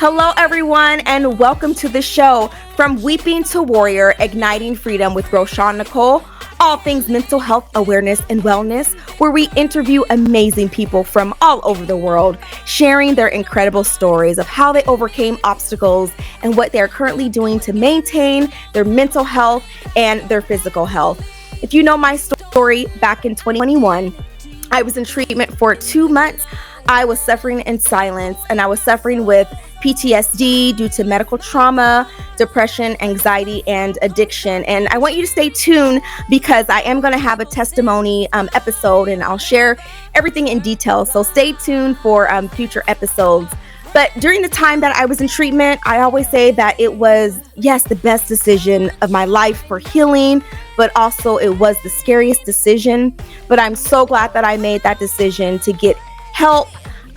Hello, everyone, and welcome to the show, From Weeping to Warrior, Igniting Freedom with Roshawn Nicole, all things mental health awareness and wellness, where we interview amazing people from all over the world, sharing their incredible stories of how they overcame obstacles and what they're currently doing to maintain their mental health and their physical health. If you know my story, back in 2021, I was in treatment for 2 months. I was suffering in silence, and I was suffering with PTSD due to medical trauma, depression, anxiety, and addiction. And I want you to stay tuned because I am going to have a testimony episode, and I'll share everything in detail. So stay tuned for future episodes. But during the time that I was in treatment, I always say that it was, yes, the best decision of my life for healing, but also it was the scariest decision. But I'm so glad that I made that decision to get help.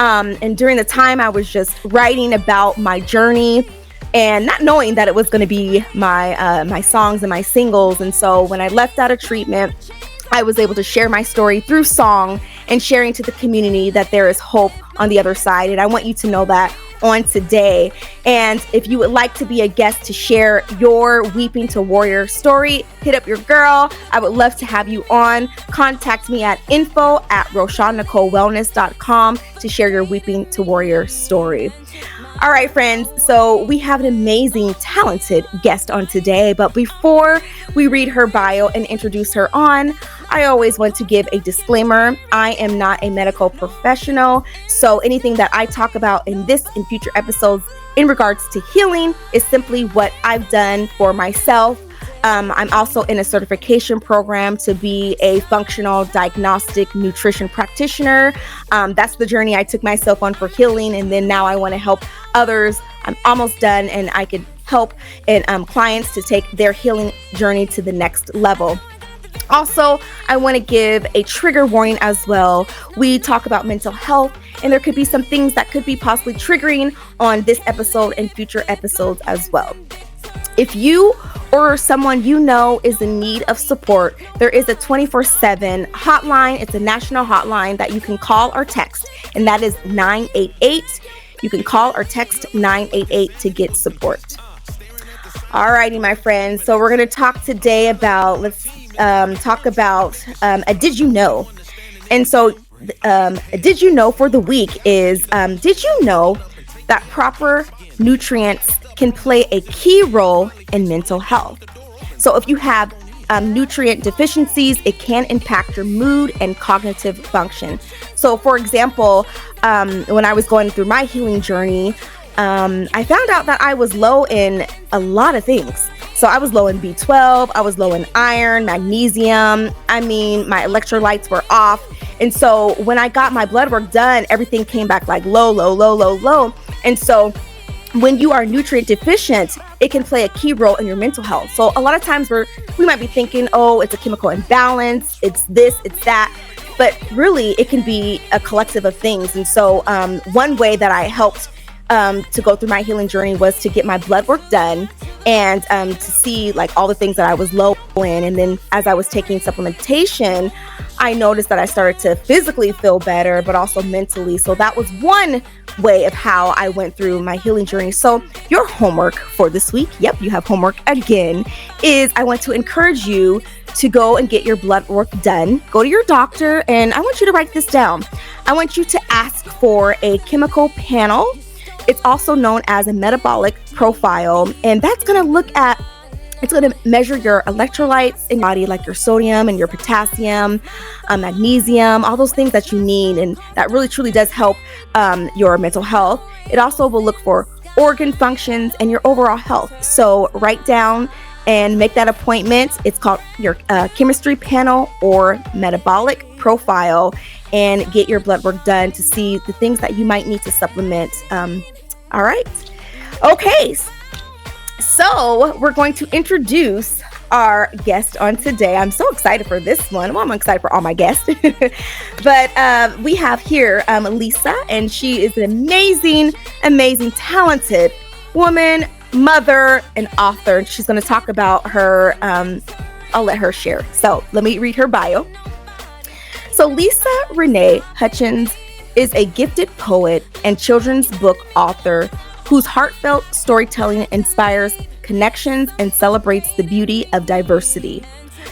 And during the time, I was just writing about my journey and not knowing that it was going to be my songs and my singles. And so when I left out of treatment, I was able to share my story through song and sharing to the community that there is hope on the other side. And I want you to know that on today. And if you would like to be a guest to share your Weeping to Warrior story, hit up your girl. I would love to have you on. Contact me at info@RoshawnNicoleWellness.com to share your Weeping to Warrior story. All right, friends. So we have an amazing, talented guest on today. But before we read her bio and introduce her on, I always want to give a disclaimer. I am not a medical professional, so anything that I talk about in this and future episodes in regards to healing is simply what I've done for myself. I'm also in a certification program to be a functional diagnostic nutrition practitioner. That's the journey I took myself on for healing, and then now I want to help others. I'm almost done, and I can help clients to take their healing journey to the next level. Also, I want to give a trigger warning as well. We talk about mental health, and there could be some things that could be possibly triggering on this episode and future episodes as well. If you or someone you know is in need of support, there is a 24/7 hotline. It's a national hotline that you can call or text, and that is 988. You can call or text 988 to get support. All righty, my friends. So we're going to talk today about, a did you know? And so did you know for the week is, did you know that proper nutrients can play a key role in mental health? So if you have nutrient deficiencies, it can impact your mood and cognitive function. So for example, when I was going through my healing journey, I found out that I was low in a lot of things. So I was low in B12, I was low in iron, magnesium. I mean, my electrolytes were off. And so when I got my blood work done, everything came back like low. And so when you are nutrient deficient, it can play a key role in your mental health. So a lot of times we might be thinking, oh, it's a chemical imbalance, it's this, it's that. But really, it can be a collective of things. And so one way that I helped to go through my healing journey was to get my blood work done and to see like all the things that I was low in. And then as I was taking supplementation, I noticed that I started to physically feel better, but also mentally. So that was one way of how I went through my healing journey. So your homework for this week, yep, you have homework again, is I want to encourage you to go and get your blood work done. Go to your doctor, and I want you to write this down. I want you to ask for a chemical panel. It's also known as a metabolic profile, and that's going to it's going to measure your electrolytes in your body, like your sodium and your potassium, magnesium, all those things that you need, and that really truly does help your mental health. It also will look for organ functions and your overall health. So write down and make that appointment. It's called your chemistry panel or metabolic profile, and get your blood work done to see the things that you might need to supplement. All right. Okay. So we're going to introduce our guest on today. I'm so excited for this one. Well, I'm excited for all my guests. But we have here Lisa, and she is an amazing, talented woman, mother, and author. She's going to talk about her, I'll let her share. So let me read her bio. So Lisa Renee Hutchins is a gifted poet and children's book author whose heartfelt storytelling inspires connections and celebrates the beauty of diversity.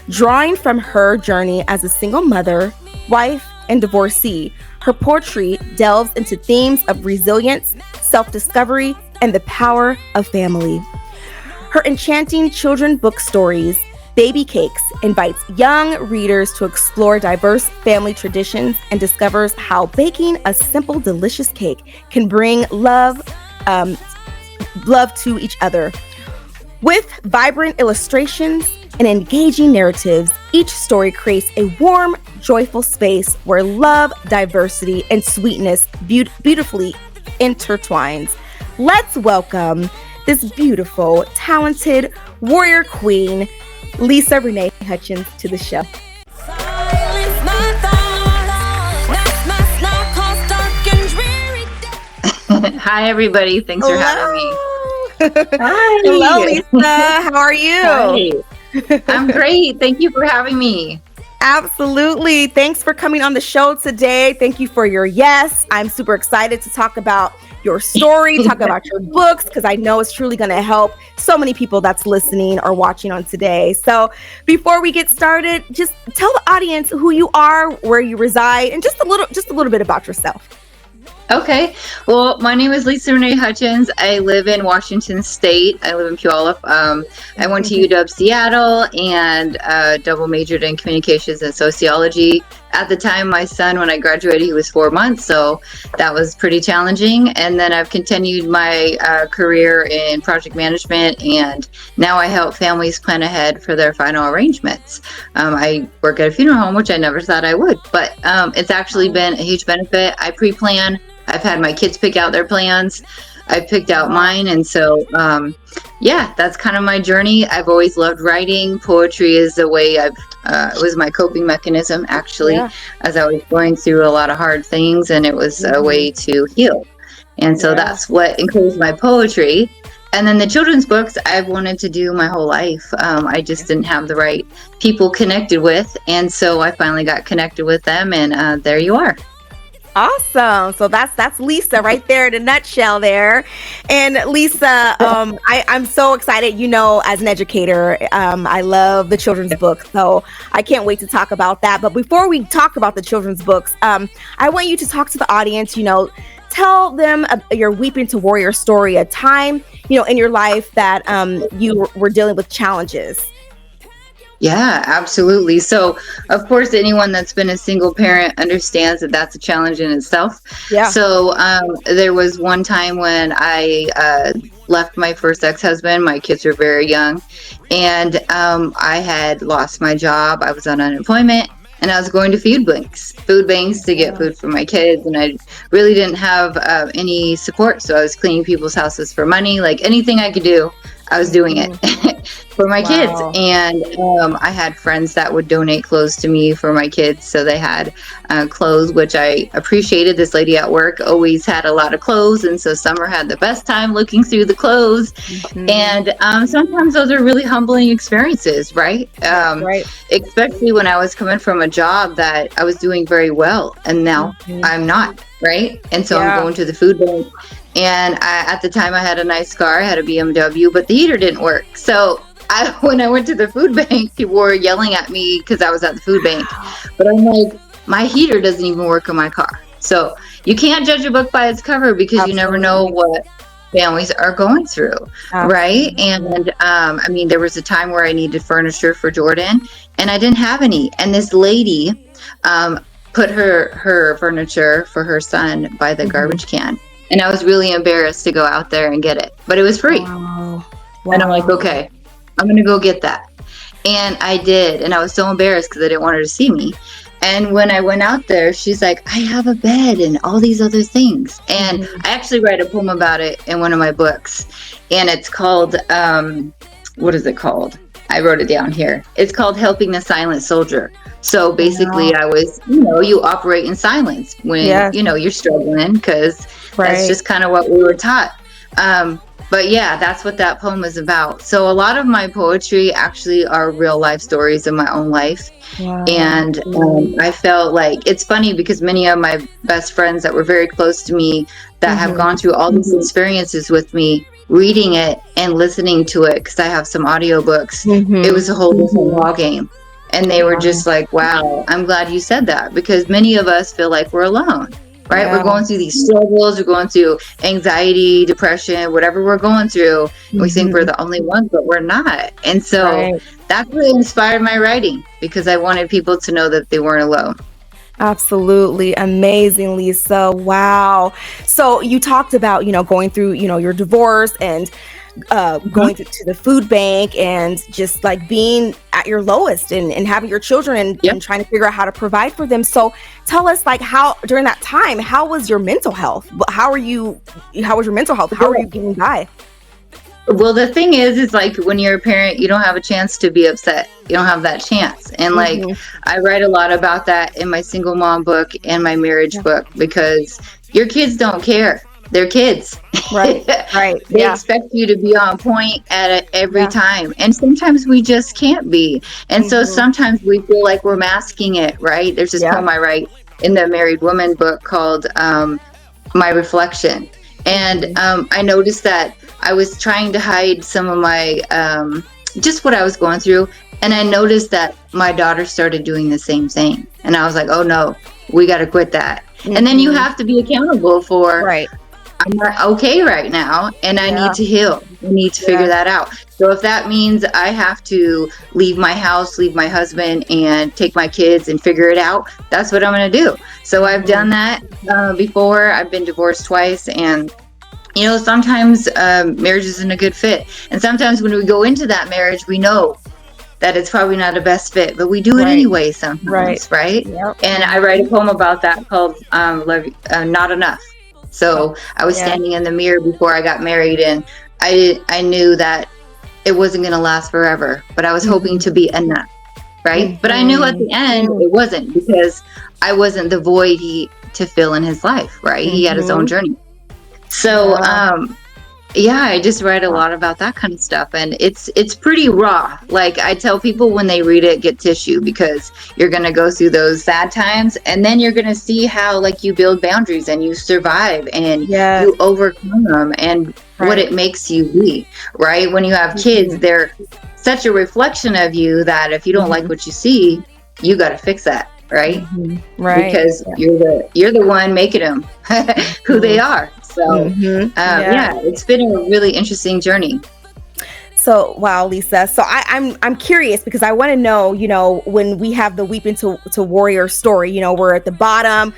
Drawing from her journey as a single mother, wife, and divorcee, her poetry delves into themes of resilience, self-discovery, and the power of family. Her enchanting children book stories, Baby Cakes, invites young readers to explore diverse family traditions and discovers how baking a simple, delicious cake can bring love to each other. With vibrant illustrations and engaging narratives, each story creates a warm, joyful space where love, diversity, and sweetness beautifully intertwines. Let's welcome this beautiful, talented warrior queen, Lisa Renee Hutchins, to the show. Hi, everybody. Thanks for having me. Hi. Hello, Lisa. How are you? Hi. I'm great. Thank you for having me. Absolutely. Thanks for coming on the show today. Thank you for your yes. I'm super excited to talk about your story, talk about your books, because I know it's truly going to help so many people that's listening or watching on today. So before we get started, just tell the audience who you are, where you reside, and just a little bit about yourself. Okay. Well, my name is Lisa Renee Hutchins. I live in Washington State. I live in Puyallup. I went to UW Seattle and double majored in communications and sociology. At the time, my son, when I graduated, he was 4 months. So that was pretty challenging. And then I've continued my career in project management. And now I help families plan ahead for their final arrangements. I work at a funeral home, which I never thought I would. But it's actually been a huge benefit. I pre-plan. I've had my kids pick out their plans. I picked out mine. And so, that's kind of my journey. I've always loved writing. Poetry is the way it was my coping mechanism, actually, as I was going through a lot of hard things, and it was a way to heal. And so that's what includes my poetry. And then the children's books I've wanted to do my whole life. I just didn't have the right people connected with. And so I finally got connected with them, and there you are. Awesome. So that's Lisa right there in a nutshell there. And Lisa, I'm so excited, as an educator, I love the children's books. So I can't wait to talk about that. But before we talk about the children's books, I want you to talk to the audience, tell them your Weeping to Warrior story, a time, in your life that you were dealing with challenges. Yeah, absolutely. So, of course, anyone that's been a single parent understands that that's a challenge in itself. Yeah. So, there was one time when I left my first ex-husband. My kids were very young, and I had lost my job. I was on unemployment, and I was going to food banks to get food for my kids, and I really didn't have any support. So I was cleaning people's houses for money, like anything I could do. I was doing it for my kids. And I had friends that would donate clothes to me for my kids. So they had clothes, which I appreciated. This lady at work always had a lot of clothes. And so Summer had the best time looking through the clothes. And sometimes those are really humbling experiences, right? Especially when I was coming from a job that I was doing very well. And now I'm not, right? And so I'm going to the food bank. And at the time I had a nice car, I had a BMW, but the heater didn't work. So when I went to the food bank, people were yelling at me because I was at the food bank. But I'm like, my heater doesn't even work in my car. So you can't judge a book by its cover because you never know what families are going through, right? And there was a time where I needed furniture for Jordan and I didn't have any. And this lady put her furniture for her son by the garbage can. And I was really embarrassed to go out there and get it, but it was free. Wow. And I'm like, okay, I'm going to go get that. And I did. And I was so embarrassed because I didn't want her to see me. And when I went out there, she's like, I have a bed and all these other things. And I actually write a poem about it in one of my books. And it's called, what is it called? I wrote it down here. It's called Helping the Silent Soldier. So basically I was, you operate in silence when, you're struggling because that's just kind of what we were taught. But yeah, that's what that poem is about. So a lot of my poetry actually are real life stories of my own life. Wow. And I felt like it's funny because many of my best friends that were very close to me that have gone through all these experiences with me, reading it and listening to it, because I have some audiobooks, it was a whole different ball game. And they were just like, wow, I'm glad you said that, because many of us feel like we're alone. Right? Yeah. We're going through these struggles, we're going through anxiety, depression, whatever we're going through. We think we're the only ones, but we're not. And so that really inspired my writing, because I wanted people to know that they weren't alone. Absolutely. Amazing, Lisa. Wow. So you talked about, going through, your divorce and going to the food bank and just like being at your lowest and having your children and trying to figure out how to provide for them. So tell us, like, how during that time, how was your mental health? How was your mental health? How are you getting by? Well, the thing is like when you're a parent, you don't have a chance to be upset. You don't have that chance. And like, I write a lot about that in my single mom book and my marriage book, because your kids don't care. They're kids. Right. They expect you to be on point at every time. And sometimes we just can't be. And so sometimes we feel like we're masking it, right? There's this poem I write in the Married Woman book called My Reflection. And I noticed that I was trying to hide some of my, just what I was going through. And I noticed that my daughter started doing the same thing. And I was like, oh no, we got to quit that. And then you have to be accountable for, I'm not okay right now, and I need to heal. I need to figure that out. So if that means I have to leave my house, leave my husband, and take my kids and figure it out, that's what I'm going to do. So I've done that before. I've been divorced twice, and sometimes marriage isn't a good fit. And sometimes when we go into that marriage, we know that it's probably not the best fit, but we do it anyway sometimes, right? Yep. And I write a poem about that called Not Enough. So I was standing in the mirror before I got married, and I knew that it wasn't going to last forever, but I was hoping to be enough, right? But I knew at the end it wasn't, because I wasn't the void to fill in his life, right? He had his own journey. So, I just write a lot about that kind of stuff, and it's pretty raw. Like I tell people when they read it, get tissue, because you're going to go through those sad times, and then you're going to see how like you build boundaries and you survive and you overcome them, and what it makes you be, right? When you have kids, they're such a reflection of you that if you don't like what you see, you got to fix that. Right. Because you're the one making them who they are. So, it's been a really interesting journey. So, wow, Lisa. So I'm curious, because I want to know, when we have the Weeping to Warrior story, we're at the bottom,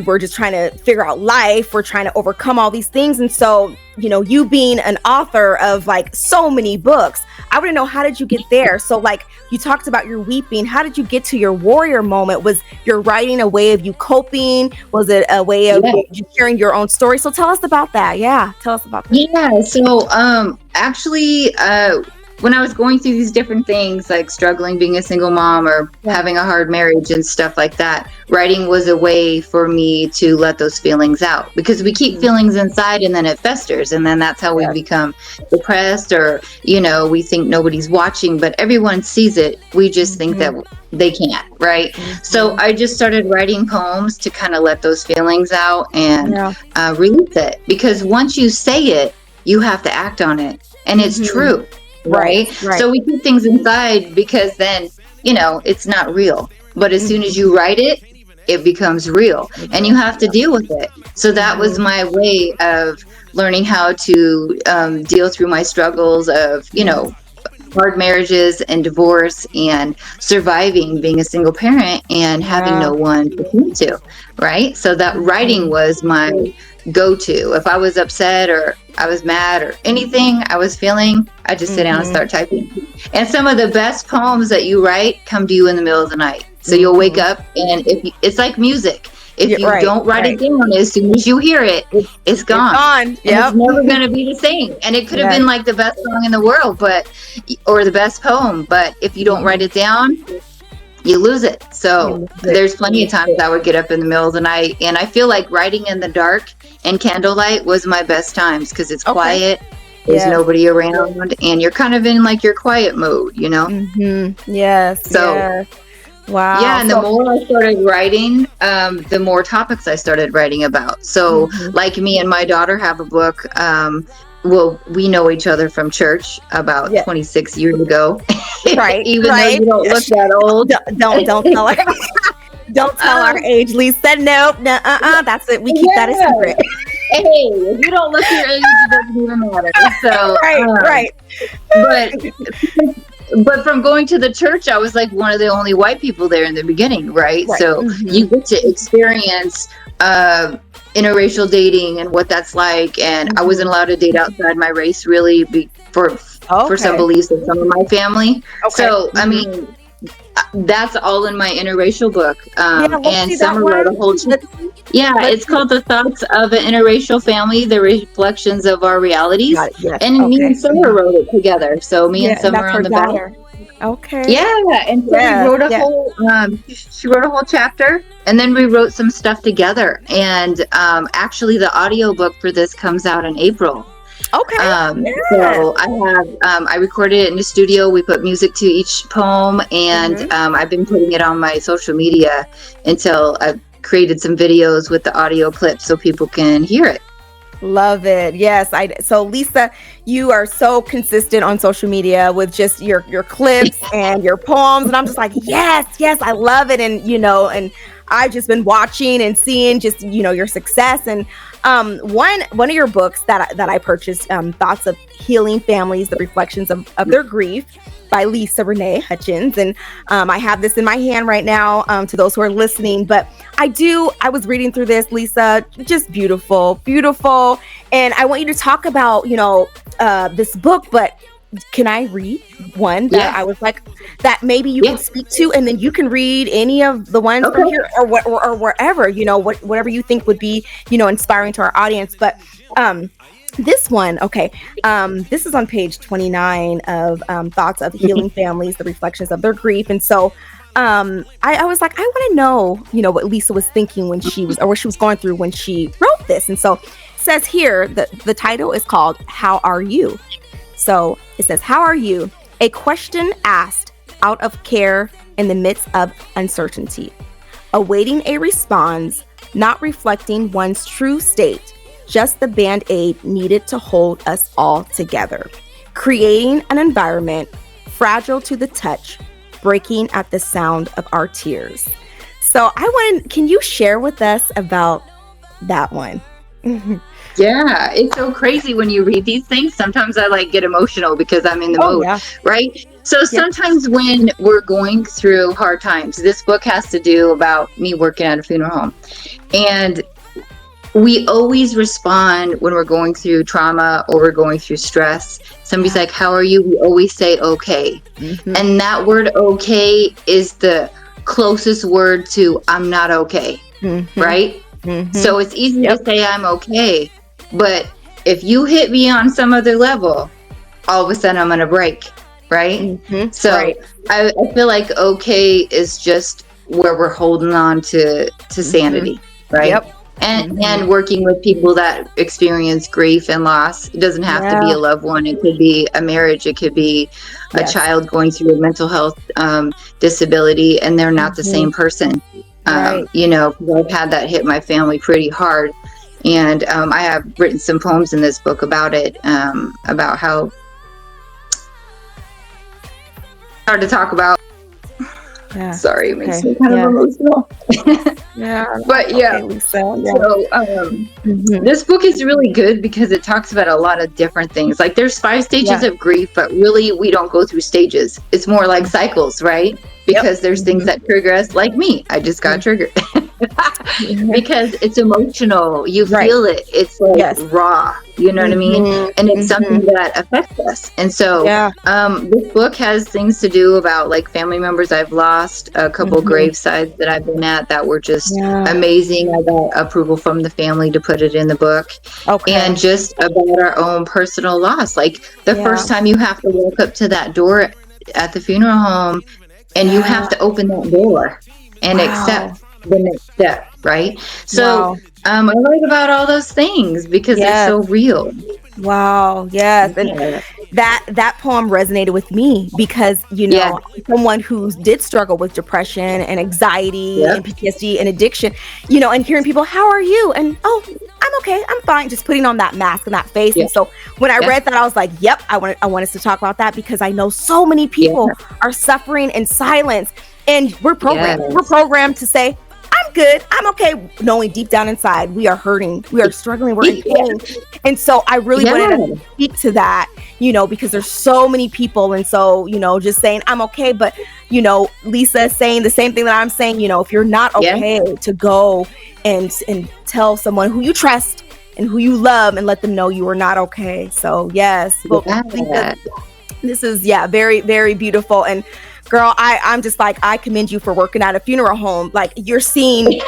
we're just trying to figure out life, we're trying to overcome all these things. And so, you being an author of like so many books, I want to know, how did you get there? So like you talked about your weeping, how did you get to your warrior moment? Was your writing a way of you coping? Was it a way of you sharing your own story? So tell us about that. Yeah. Tell us about that. Yeah. So, actually, when I was going through these different things, like struggling being a single mom or having a hard marriage and stuff like that, writing was a way for me to let those feelings out, because we keep feelings inside and then it festers, and then that's how we become depressed, or we think nobody's watching, but everyone sees it. We just think that they can't, right? So I just started writing poems to kind of let those feelings out and release it, because once you say it, you have to act on it, and it's true. Right. So we keep things inside because then, it's not real. But as soon as you write it, it becomes real, and you have to deal with it. So that was my way of learning how to deal through my struggles of, hard marriages and divorce, and surviving being a single parent and having no one to turn to. Right. So that writing was my go-to. If I was upset or I was mad or anything I was feeling, I just sit down and start typing. And some of the best poems that you write come to you in the middle of the night. So you'll wake up, and it's like music. If you don't write it down, as soon as you hear it, it's gone. It's never going to be the same. And it could have been like the best song in the world, or the best poem. But if you don't write it down, you lose it. So there's plenty of times I would get up in the middle of the night, and I feel like writing in the dark and candlelight was my best times, because it's quiet, there's nobody around, and you're kind of in like your quiet mode, you know? Yes. So, yes. Wow. yeah, and the more I started writing, the more topics I started writing about. So, like me and my daughter have a book. Well, we know each other from church about 26 years ago. Right. Even though you don't look that old. Don't tell her. Don't tell our age, Lisa. Nope. That's it. We keep that a secret. Hey, if you don't look your age, it doesn't even matter. So, right. But from going to the church, I was like one of the only white people there in the beginning, right? So you get to experience interracial dating and what that's like. And I wasn't allowed to date outside my race, really, for some beliefs of some of my family. So, I mean, that's all in my interracial book. And Summer wrote a whole it's called The Thoughts of an Interracial Family, The Reflections of Our Realities. And me and Summer wrote it together. So me and Summer on the back. Okay. Yeah, and so we wrote a whole she wrote a whole chapter, and then we wrote some stuff together. And actually the audiobook for this comes out in April. Okay. So I recorded it in the studio. We put music to each poem, and I've been putting it on my social media until I've created some videos with the audio clips so people can hear it. Love it. Yes. So Lisa, you are so consistent on social media with just your clips and your poems. And I'm just like, yes, I love it. And, and I've just been watching and seeing just, your success. And one of your books that I purchased, Thoughts of Healing Families, The Reflections of Their Grief, by Lisa Renee Hutchins. And I have this in my hand right now to those who are listening. But I was reading through this, Lisa, just beautiful. And I want you to talk about, this book, but can I read one that I was like, that maybe you can speak to, and then you can read any of the ones from here or wherever, whatever you think would be, inspiring to our audience. But this one, this is on page 29 of Thoughts of Healing Families, The Reflections of Their Grief. And so I was like, I want to know, what Lisa was thinking when she was, or what she was going through when she wrote this. And so it says here that the title is called How Are You? So it says, how are you? A question asked out of care in the midst of uncertainty, awaiting a response, not reflecting one's true state, just the band-aid needed to hold us all together, creating an environment fragile to the touch, breaking at the sound of our tears. So can you share with us about that one? Yeah, it's so crazy when you read these things. Sometimes I get emotional because I'm in the mood, right? So sometimes when we're going through hard times, this book has to do about me working at a funeral home. And we always respond when we're going through trauma or we're going through stress. Somebody's like, how are you? We always say, okay. And that word okay is the closest word to I'm not okay, right? So it's easy to say I'm okay. But if you hit me on some other level, all of a sudden I'm going to break, right? So I feel like okay is just where we're holding on to sanity, right? And working with people that experience grief and loss. It doesn't have to be a loved one. It could be a marriage. It could be a child going through a mental health disability, and they're not the same person. I've had that hit my family pretty hard. And I have written some poems in this book about it, about how hard to talk about. Sorry, it makes me kind of emotional. But this book is really good because it talks about a lot of different things. Like there's 5 stages of grief, but really we don't go through stages. It's more like cycles, right? Because there's things that trigger us, like me. I just got triggered. Because it's emotional. You feel it. It's raw. You know what I mean? And it's something that affects us. And so this book has things to do about like family members I've lost, a couple gravesides that I've been at that were just amazing. I got approval from the family to put it in the book. And just about our own personal loss. Like the first time you have to walk up to that door at the funeral home and you have to open that door and accept the next step, right? So I write about all those things because they're so real. Wow. Yes. And Yeah. that poem resonated with me because, Yeah. someone who did struggle with depression and anxiety Yep. and PTSD and addiction, and hearing people, how are you? And, oh, I'm okay. I'm fine. Just putting on that mask and that face. Yeah. And so when I Yeah. read that, I was like, yep, I want us to talk about that because I know so many people are suffering in silence, and we're programmed. Yes. We're programmed to say, I'm good. I'm okay. Knowing deep down inside, we are hurting. We are struggling. We're in pain. And so I really wanted to speak to that, because there's so many people. And so, just saying I'm okay. But, Lisa is saying the same thing that I'm saying, if you're not okay, to go and tell someone who you trust and who you love and let them know you are not okay. So, yes. Well, I think that this is, very, very beautiful. And girl, I'm just like, I commend you for working at a funeral home. Like, you're seeing,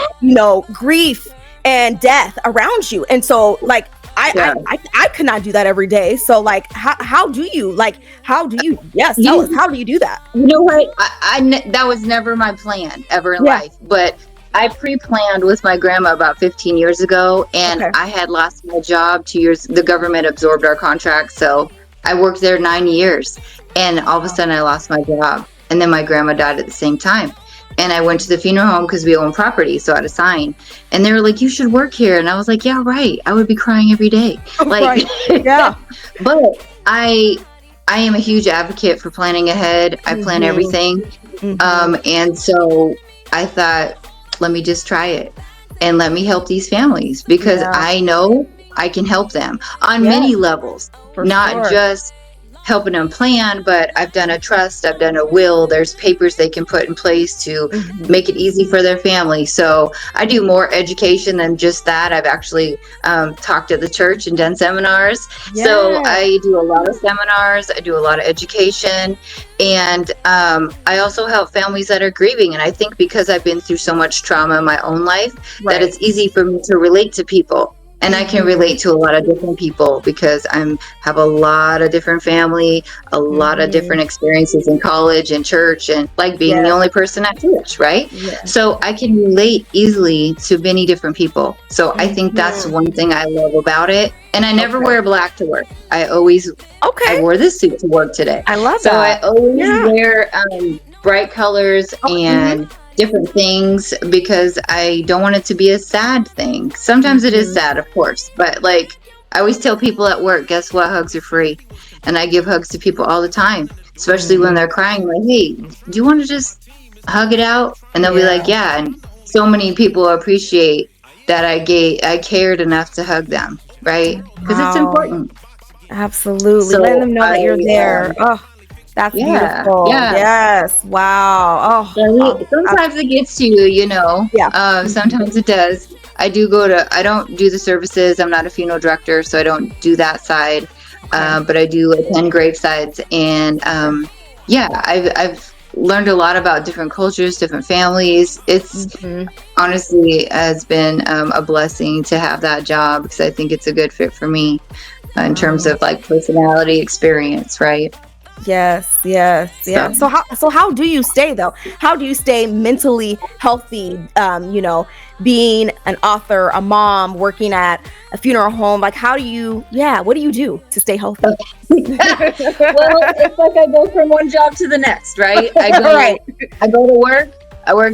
grief and death around you. And so, like, I could not do that every day. So, like, how do you, tell us, how do you do that? You know what? That was never my plan ever in life, but I pre-planned with my grandma about 15 years ago, and I had lost my job 2 years. The government absorbed our contract. So I worked there 9 years, and all of a sudden I lost my job. And then my grandma died at the same time. And I went to the funeral home because we own property, so I had a sign. And they were like, you should work here. And I was like, yeah, right. I would be crying every day. Like, yeah. But I am a huge advocate for planning ahead. I plan everything. And so I thought, let me just try it. And let me help these families because I know I can help them on many levels. Not just helping them plan, but I've done a trust, I've done a will, there's papers they can put in place to make it easy for their family. So I do more education than just that. I've actually talked at the church and done seminars. So I do a lot of seminars, I do a lot of education, and I also help families that are grieving. And I think because I've been through so much trauma in my own life, that it's easy for me to relate to people. And I can relate to a lot of different people because I have a lot of different family, a lot of different experiences in college and church, and like being the only person at church, right? So I can relate easily to many different people. So I think that's one thing I love about it. And I never wear black to work. I always, I wore this suit to work today. I love that. So I always wear bright colors and different things because I don't want it to be a sad thing. Sometimes it is sad, of course, but like I always tell people at work, guess what? Hugs are free. And I give hugs to people all the time, especially when they're crying. Like, hey, do you want to just hug it out? And they'll be like, yeah. And so many people appreciate that I cared enough to hug them, right? Because it's important. Absolutely. So letting them know that you're there. That's beautiful. Yeah. Yes. Wow. Sometimes it gets to you, sometimes it does. I don't do the services. I'm not a funeral director, so I don't do that side. But I do attend gravesides. And I've learned a lot about different cultures, different families. It's honestly has been a blessing to have that job because I think it's a good fit for me in terms of like personality experience, right? Yes. So how do you stay though? How do you stay mentally healthy? Being an author, a mom, working at a funeral home. Like, what do you do to stay healthy? Well, it's like I go from one job to the next, right? I go to work. I work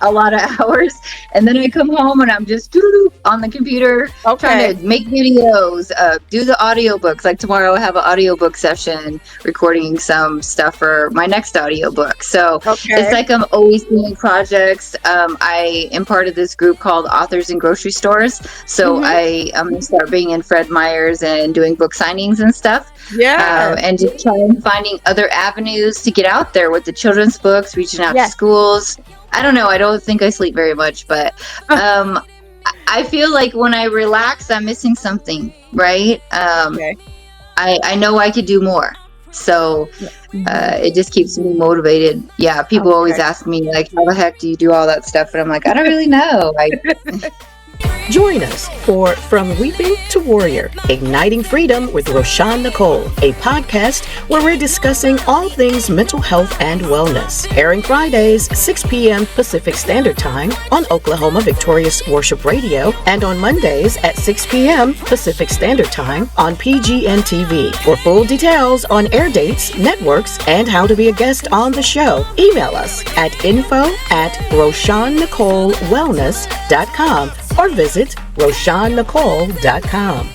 a lot of hours, and then I come home and I'm just on the computer trying to make videos, do the audiobooks. Like tomorrow I have an audiobook session recording some stuff for my next audiobook. So it's like I'm always doing projects. I am part of this group called Authors in Grocery Stores. So I'm going to start being in Fred Meyer's and doing book signings and stuff. And just finding other avenues to get out there with the children's books, reaching out to schools. I don't know. I don't think I sleep very much, but I feel like when I relax, I'm missing something, right? I know I could do more. So it just keeps me motivated. Yeah, people always ask me, like, how the heck do you do all that stuff? And I'm like, I don't really know. Join us for From Weeping to Warrior, Igniting Freedom with Roshawn Nicole, a podcast where we're discussing all things mental health and wellness. Airing Fridays, 6 p.m. Pacific Standard Time on Oklahoma Victorious Worship Radio, and on Mondays at 6 p.m. Pacific Standard Time on PGN TV. For full details on air dates, networks, and how to be a guest on the show, email us at info@RoshawnNicoleWellness.com or visit RoshawnNicole.com.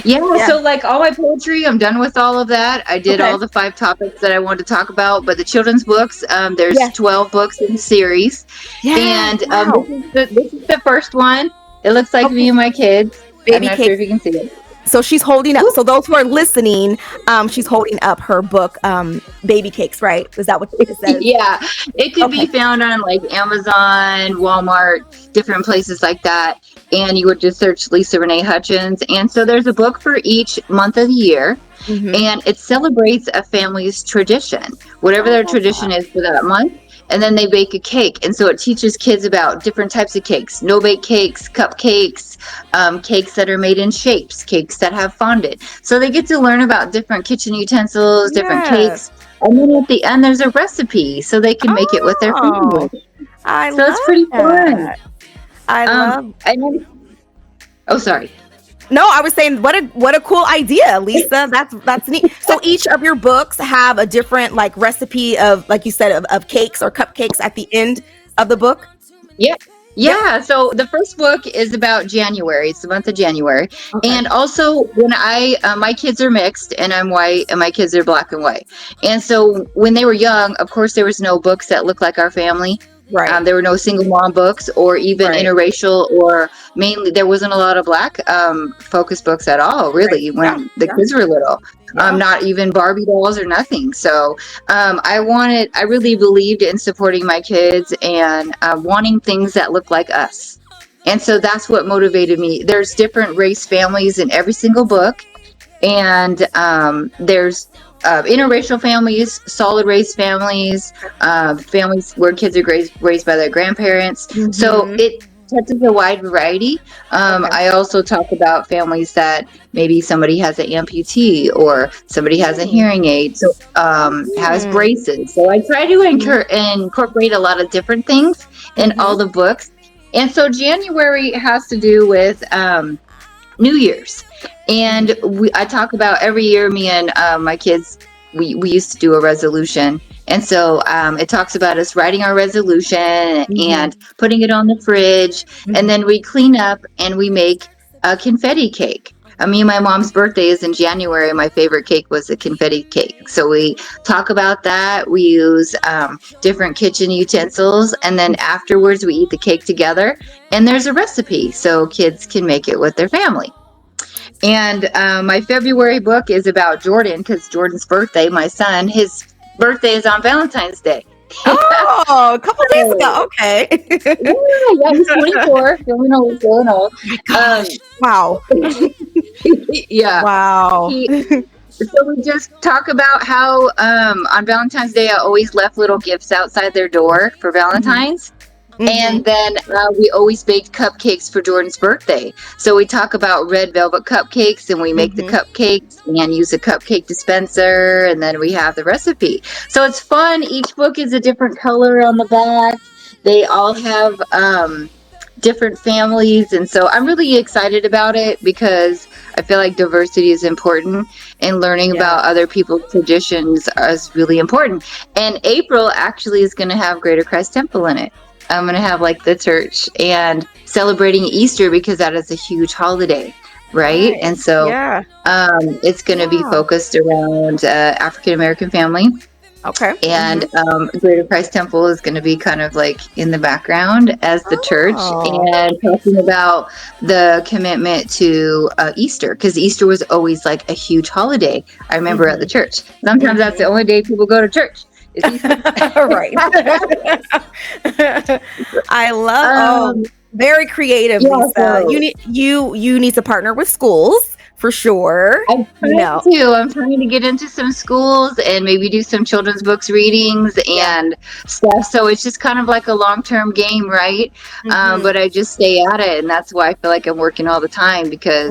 Yeah, so like all my poetry, I'm done with all of that. I did all the 5 topics that I wanted to talk about, but the children's books, there's 12 books in the series. And this is the first one. It looks like me and my kids. I'm not sure if you can see it. So she's holding up. So those who are listening, she's holding up her book, Baby Cakes, right? Is that what it says? Yeah, it could be found on like Amazon, Walmart, different places like that. And you would just search Lisa Renee Hutchins. And so there's a book for each month of the year. And it celebrates a family's tradition, whatever their tradition is for that month. And then they bake a cake. And so it teaches kids about different types of cakes, no-bake cakes, cupcakes, cakes that are made in shapes, cakes that have fondant. So they get to learn about different kitchen utensils, different cakes. And then at the end, there's a recipe so they can make it with their family. So it's pretty fun. Sorry. No, I was saying what a cool idea, Lisa. That's neat. So each of your books have a different like recipe of, like you said, of cakes or cupcakes at the end of the book. Yeah. So the first book is about January. It's the month of January. And also when my kids are mixed and I'm white and my kids are black and white. And so when they were young, of course, there was no books that looked like our family. Right. There were no single mom books or even interracial, or mainly there wasn't a lot of black focus books at all, really, when the kids were little. Not even Barbie dolls or nothing. So I really believed in supporting my kids and wanting things that look like us. And so that's what motivated me. There's different race families in every single book. And there's interracial families, solid race families, families where kids are raised by their grandparents. So it touches a wide variety. I also talk about families that maybe somebody has an amputee or somebody has a hearing aid, so has braces. So I try to incorporate a lot of different things in all the books. And so January has to do with New Year's. And I talk about every year, me and my kids, we used to do a resolution. And so it talks about us writing our resolution and putting it on the fridge. And then we clean up and we make a confetti cake. Me and my mom's birthday is in January. My favorite cake was a confetti cake. So we talk about that. We use different kitchen utensils. And then afterwards, we eat the cake together. And there's a recipe so kids can make it with their family. And my February book is about Jordan, because Jordan's birthday, my son, his birthday is on Valentine's Day. Oh, a couple days ago. Okay. yeah, he's 24. Feeling old. Wow. Yeah. Wow. So we just talk about how on Valentine's Day, I always left little gifts outside their door for Valentine's. And then we always baked cupcakes for Jordan's birthday. So we talk about red velvet cupcakes, and we make the cupcakes and use a cupcake dispenser, and then we have the recipe. So it's fun. Each book is a different color on the back. They all have different families. And so I'm really excited about it because I feel like diversity is important, and learning about other people's traditions is really important. And April actually is going to have Greater Christ Temple in it. I'm going to have like the church and celebrating Easter because that is a huge holiday, right? And so it's going to be focused around African-American family. Okay. And Greater Christ Temple is going to be kind of like in the background as the church, and talking about the commitment to Easter, because Easter was always like a huge holiday. I remember at the church. Sometimes that's the only day people go to church. Is Easter. Right. I love. Very creative, Lisa. So, you need to partner with schools. For sure. I'm trying to get into some schools and maybe do some children's books readings and stuff. So it's just kind of like a long-term game, right? But I just stay at it, and that's why I feel like I'm working all the time, because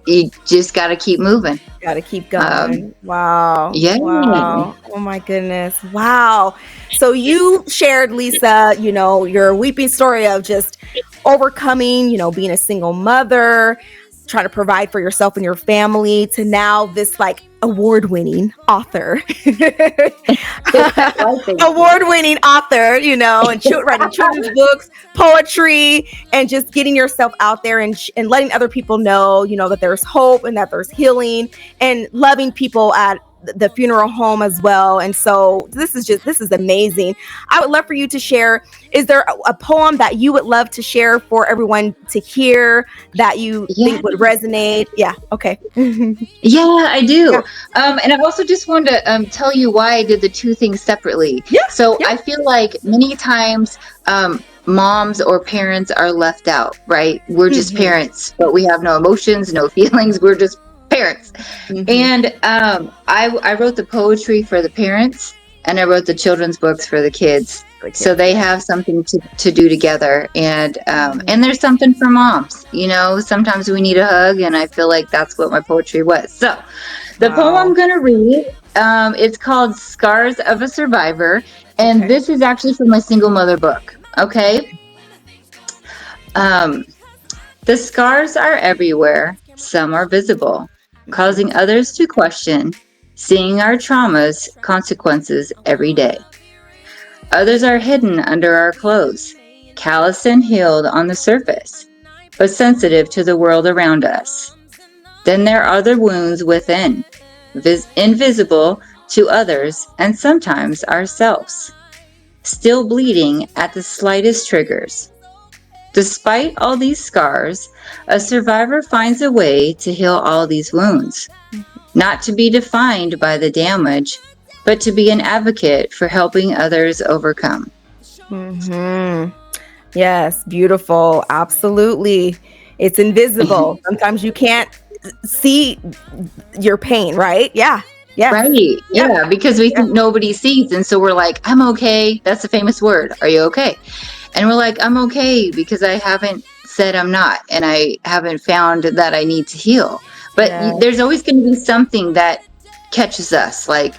you just got to keep moving. Got to keep going. Wow. Yeah. Wow. Oh my goodness. Wow. So you shared, Lisa, your weeping story of just overcoming, being a single mother, trying to provide for yourself and your family, to now this like award-winning author, award-winning author, and writing children's books, poetry, and just getting yourself out there and letting other people know, that there's hope and that there's healing, and loving people at the funeral home as well. And so this is amazing. I would love for you to share, is there a poem that you would love to share for everyone to hear that you think would resonate? Yeah. Okay. Yeah, I do. And I also just wanted to tell you why I did the two things separately. So I feel like many times moms or parents are left out, right? We're just parents, but we have no emotions, no feelings. We're just parents. And I wrote the poetry for the parents, and I wrote the children's books for the kids, so they have something to do together. And there's something for moms, sometimes we need a hug, and I feel like that's what my poetry was. So the poem I'm gonna read, it's called Scars of a Survivor, and this is actually from my single mother book. Okay. The scars are everywhere, some are visible, causing others to question, seeing our traumas, consequences every day. Others are hidden under our clothes, callous and healed on the surface, but sensitive to the world around us. Then there are the wounds within, invisible to others and sometimes ourselves, still bleeding at the slightest triggers. Despite all these scars, a survivor finds a way to heal all these wounds, not to be defined by the damage, but to be an advocate for helping others overcome. Yes, beautiful. Absolutely. It's invisible. Sometimes you can't see your pain, right? Yeah. Yeah. Right. Yeah. Because we think nobody sees. And so we're like, I'm okay. That's a famous word. Are you okay? And we're like, I'm okay because I haven't said I'm not, and I haven't found that I need to heal. But there's always going to be something that catches us, like,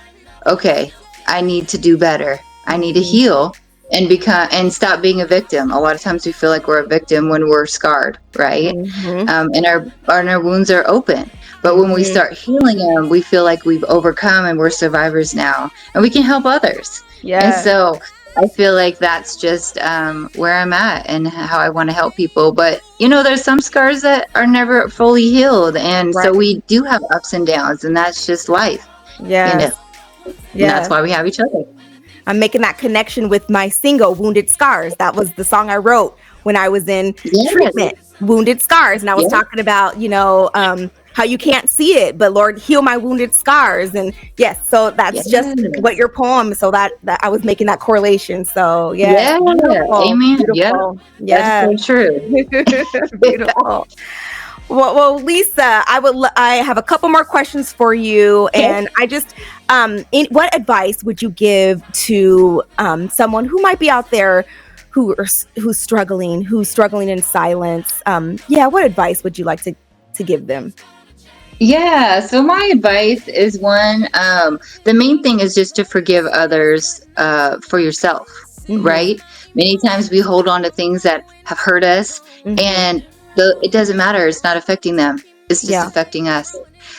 okay, I need to do better. I need to heal and stop being a victim. A lot of times we feel like we're a victim when we're scarred, right? And our wounds are open. But when we start healing them, we feel like we've overcome and we're survivors now, and we can help others. And so I feel like that's just where I'm at and how I want to help people. But, there's some scars that are never fully healed. And so we do have ups and downs, and that's just life. And that's why we have each other. I'm making that connection with my single, Wounded Scars. That was the song I wrote when I was in treatment, Wounded Scars. And I was talking about, how you can't see it, but Lord, heal my wounded scars. And so that's just what your poem. So that I was making that correlation. So amen. Beautiful. That's so true. Beautiful. Well, Lisa, I have a couple more questions for you, and I just, what advice would you give to someone who might be out there who's struggling in silence? What advice would you like to give them? Yeah, so my advice is the main thing is just to forgive others for yourself, right? Many times we hold on to things that have hurt us, and it doesn't matter. It's not affecting them. It's just affecting us.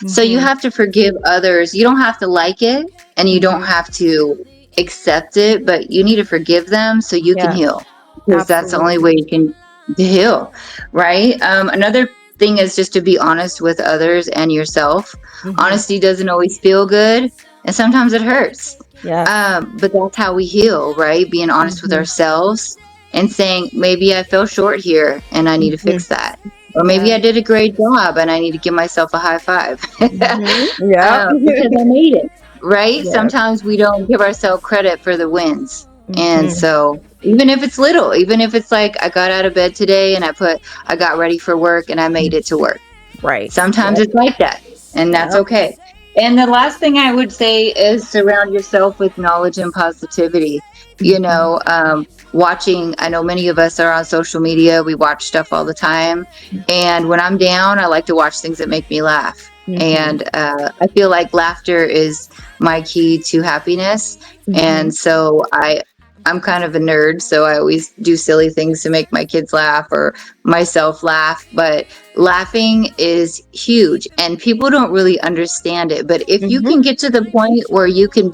So you have to forgive others. You don't have to like it, and you don't have to accept it, but you need to forgive them so you can heal, because that's the only way you can heal, right? Another thing is just to be honest with others and yourself. Honesty doesn't always feel good, and sometimes it hurts. Yeah. But that's how we heal, right? Being honest with ourselves and saying, maybe I fell short here and I need to fix that. Or maybe I did a great job and I need to give myself a high five Yeah. because I made it, right? Sometimes we don't give ourselves credit for the wins. And so even if it's little, even if it's like I got out of bed today and I got ready for work and I made it to work. Right. Sometimes it's like that, and that's okay. And the last thing I would say is surround yourself with knowledge and positivity. You know, watching, I know many of us are on social media. We watch stuff all the time. And when I'm down, I like to watch things that make me laugh. And I feel like laughter is my key to happiness. And so I'm kind of a nerd, so I always do silly things to make my kids laugh or myself laugh. But laughing is huge, and people don't really understand it. But if you can get to the point where you can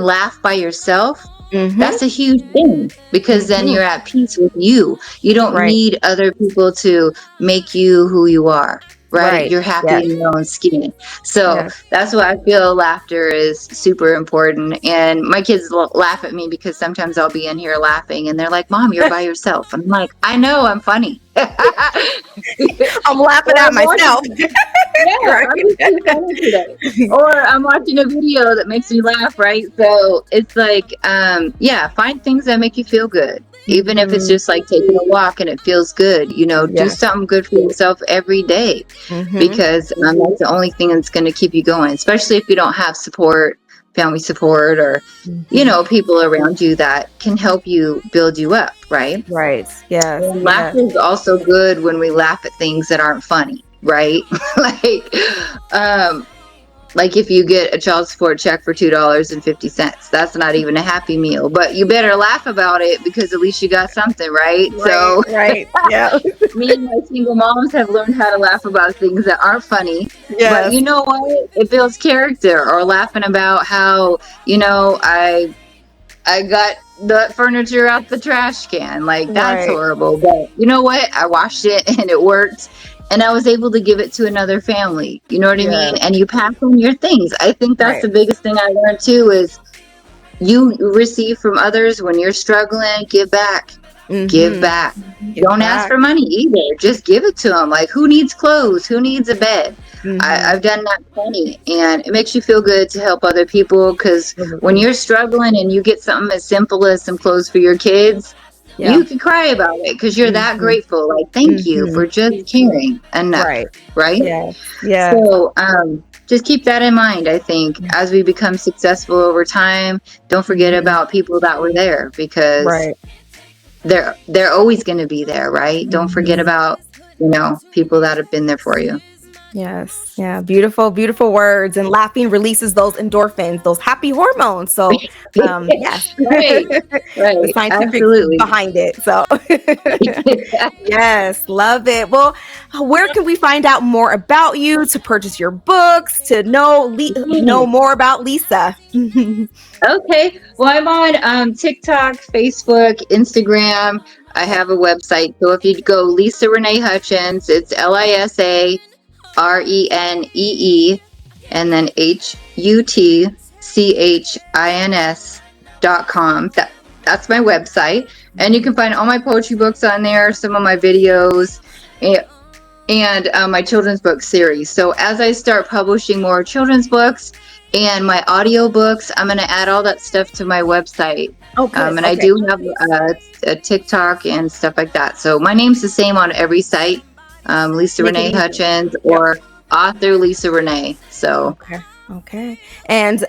laugh by yourself, that's a huge thing, because then you're at peace with you. You don't need other people to make you who you are. Right? You're happy in your own skin. So that's why I feel laughter is super important. And my kids laugh at me because sometimes I'll be in here laughing and they're like, Mom, you're by yourself. I'm like, I know, I'm funny. I'm laughing at myself. Or I'm watching a video that makes me laugh, right? So it's like, find things that make you feel good. Even if it's just like taking a walk and it feels good, do something good for yourself every day, because that's the only thing that's going to keep you going, especially if you don't have support, family support, or, people around you that can help you build you up. Right. Right. Yeah. Laughter is also good when we laugh at things that aren't funny. Right. Like if you get a child support check for $2.50, that's not even a Happy Meal, but you better laugh about it because at least you got something, right? Yeah. Me and my single moms have learned how to laugh about things that aren't funny. But you know what? It builds character. Or laughing about how, I got the furniture out the trash can. Like, that's horrible. But you know what? I washed it and it worked. And I was able to give it to another family. You know what I mean? And you pass on your things. I think that's the biggest thing I learned too, is you receive from others when you're struggling, give back. Give back. Don't ask for money either. Just give it to them. Like, who needs clothes? Who needs a bed? I've done that plenty. And it makes you feel good to help other people, because when you're struggling and you get something as simple as some clothes for your kids, you can cry about it because you're that grateful. Like, thank you for just caring enough. Right? Yeah. So just keep that in mind. I think as we become successful over time, don't forget about people that were there, because they're always going to be there. Right? Don't forget about, people that have been there for you. Yes. Yeah. Beautiful, beautiful words. And laughing releases those endorphins, those happy hormones. So, yes. Right. The scientific behind it. So, yes. Love it. Well, where can we find out more about you, to purchase your books, to know more about Lisa? Okay. Well, I'm on TikTok, Facebook, Instagram. I have a website. So if you go Lisa Renee Hutchins, it's LISA RENEE and then HUTCHINS.com. That's my website. And you can find all my poetry books on there, some of my videos, and my children's book series. So as I start publishing more children's books and my audio books, I'm going to add all that stuff to my website. I do have a TikTok and stuff like that. So my name's the same on every site. Lisa Renee Hutchins or author Lisa Renee. So okay. And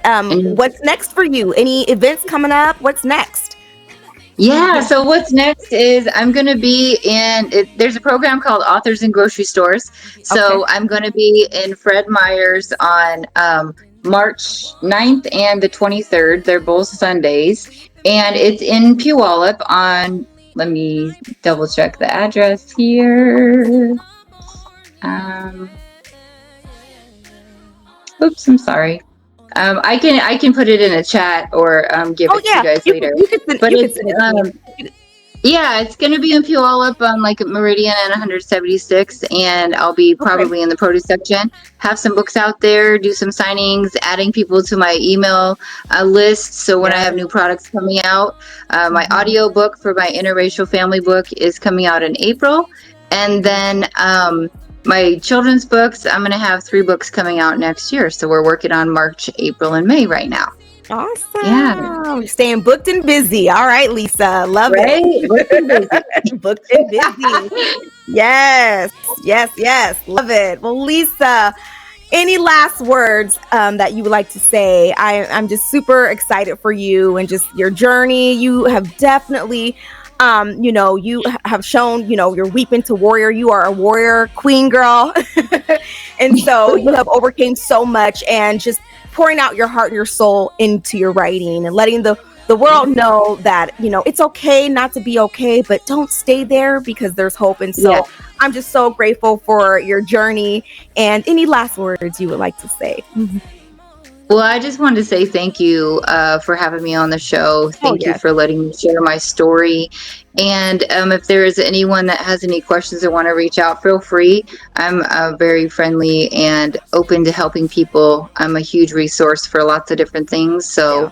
what's next for you? Any events coming up? What's next? Yeah. So what's next is I'm going to be there's a program called Authors in Grocery Stores. So I'm going to be in Fred Meyer's on March 9th and the 23rd. They're both Sundays. And it's in Puyallup on, let me double check the address here. Oops, I'm sorry. I can put it in a chat or give it to you guys later. Yeah, it's going to be in Puyallup on like Meridian and 176, and I'll be probably in the produce section. Have some books out there, do some signings, adding people to my email list. So when I have new products coming out, my audio book for my interracial family book is coming out in April, and then my children's books, I'm going to have 3 books coming out next year. So we're working on March, April, and May right now. Awesome. Yeah. Staying booked and busy. All right, Lisa. Love it. Booked and busy. Booked and busy. Yes. Love it. Well, Lisa, any last words that you would like to say? I'm just super excited for you and just your journey. You have definitely, you have shown, you're weeping to warrior. You are a warrior queen, girl. And so you have overcame so much, and just pouring out your heart and your soul into your writing and letting the world know that, it's okay not to be okay, but don't stay there, because there's hope. And so I'm just so grateful for your journey. And any last words you would like to say? Well, I just wanted to say thank you for having me on the show. Thank you for letting me share my story. And if there is anyone that has any questions or want to reach out, feel free. I'm very friendly and open to helping people. I'm a huge resource for lots of different things. So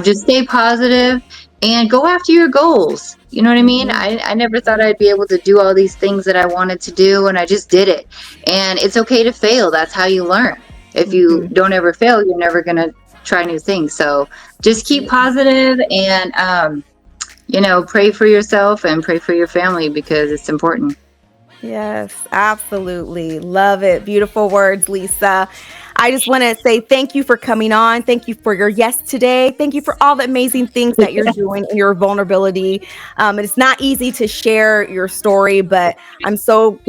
just stay positive and go after your goals. You know what I mean? I never thought I'd be able to do all these things that I wanted to do, and I just did it. And it's okay to fail. That's how you learn. If you don't ever fail, you're never going to try new things. So just keep positive and, pray for yourself and pray for your family, because it's important. Yes, absolutely. Love it. Beautiful words, Lisa. I just want to say thank you for coming on. Thank you for your yes today. Thank you for all the amazing things that you're doing in your vulnerability. And it's not easy to share your story, but I'm so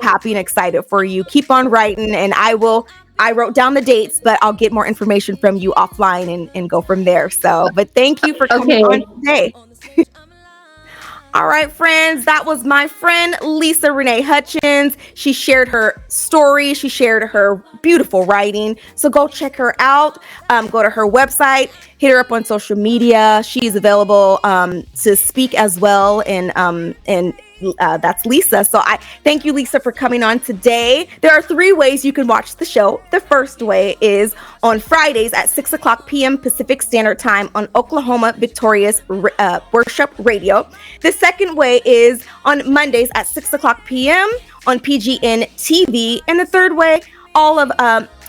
happy and excited for you. Keep on writing, and I wrote down the dates, but I'll get more information from you offline and go from there. So, but thank you for coming on today. All right, friends, that was my friend Lisa Renee Hutchins. She shared her story. She shared her beautiful writing. So go check her out. Go to her website, hit her up on social media. She's available to speak as well. And that's Lisa. So I thank you, Lisa, for coming on today. There are 3 ways you can watch the show. The first way is on Fridays at 6:00 p.m. Pacific Standard Time on Oklahoma Victorious Worship Radio. The second way is on Mondays at 6:00 p.m. on PGN TV. And the third way, all of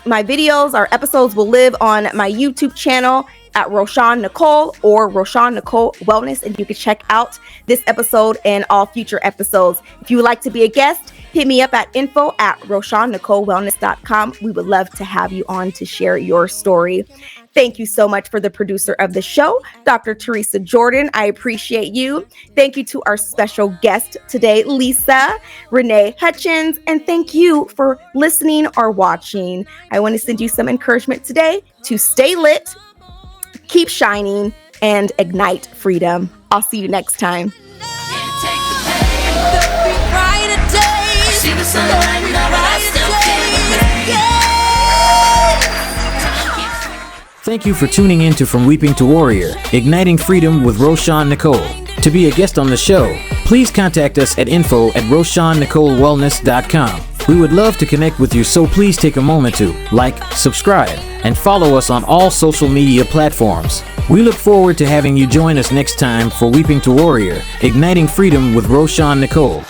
my videos, our episodes will live on my YouTube channel at Roshawn Nicole or Roshawn Nicole Wellness, and you can check out this episode and all future episodes. If you would like to be a guest, hit me up at info@RoshawnNicoleWellness.com. We would love to have you on to share your story. Thank you so much for the producer of the show, Dr. Teresa Jordan. I appreciate you. Thank you to our special guest today, Lisa Renee Hutchins. And thank you for listening or watching. I want to send you some encouragement today to stay lit, keep shining, and ignite freedom. I'll see you next time. Thank you for tuning in to From Weeping to Warrior, Igniting Freedom with Roshawn Nicole. To be a guest on the show, please contact us at info@RoshawnNicoleWellness.com. We would love to connect with you, so please take a moment to like, subscribe, and follow us on all social media platforms. We look forward to having you join us next time for Weeping to Warrior, Igniting Freedom with Roshawn Nicole.